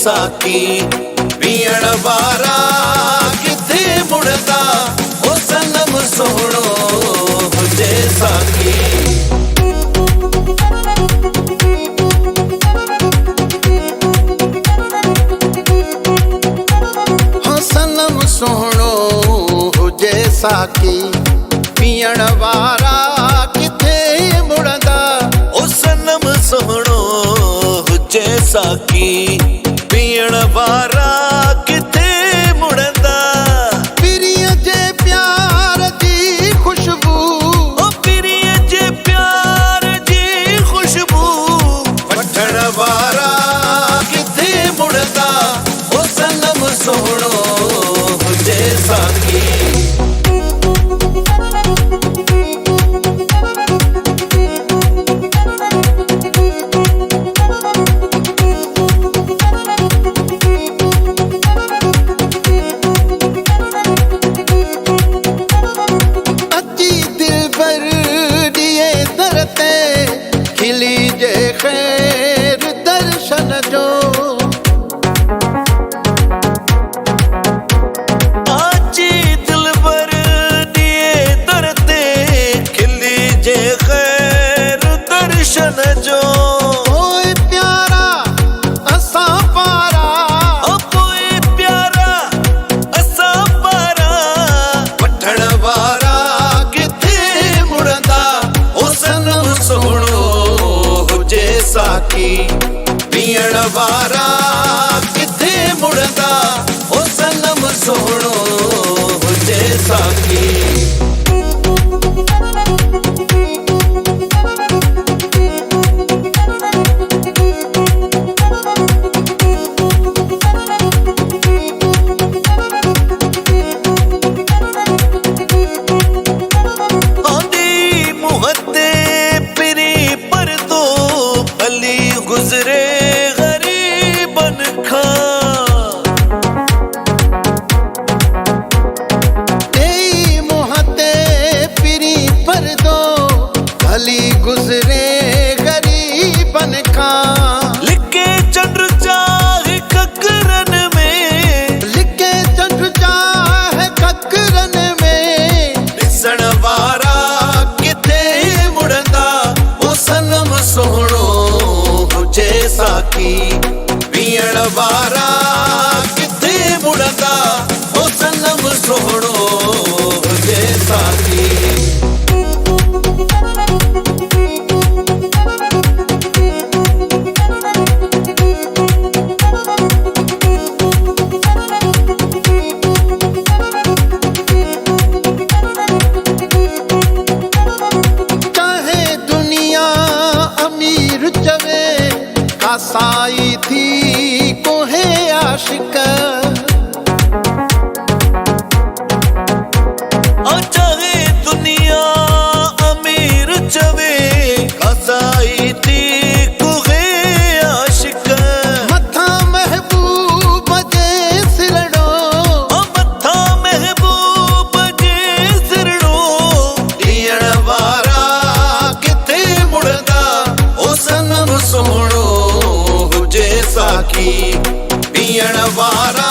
साकी पीण वारा किथे मुड़दा ओ सनम सोहणो हुजे साकी। सनम सोहणो हुजे साकी पीण वारा किथे मुड़दा ओ सनम सोहणो हुजे साकी पीण वारा किथे मुड़दा। पिरिय जे प्यार जी खुशबू ओ पिरिय जे प्यार जी खुशबू वठण वारा किथे मुड़दा ओ सनम सोहणो हुजे साकी। खिली जे खैर दर्शन जो आजी दिलबर दिए दरते खिली जे खैर दर्शन जो। ओए प्यारा असा पारा ओए प्यारा असा पारा वठण वारा किथे मुड़दा ओ सनम सोहणो साकी पीण वारा किथे मुड़दा ओ सनम सोहणो हुजे साकी। गुजरे गरीबन खा तेई मोहते पिरी पर दो भली गुजरे गरीबन खा। लिखे चंद्र चाहे ककरन में लिखे चंद्र चाहे ककरन में दिसण वारा किथे मुड़दा ओ सनम सोहणो हुजे साकी पीण वारा किथे मुड़दा ओ सनम सोहणो हुजे साकी। चाहे दुनिया अमीर चवे साई थी कोहे आशिक और चाहे दुनिया अमीर चवे साई थी कोहे आशिक। मथा महबूब जे सिरड़ो ओ मथा महबूब जे सिरड़ो ॾियण वारा किथे मुड़दा ओ सनम सोहणो हुजे साकी पीण वारा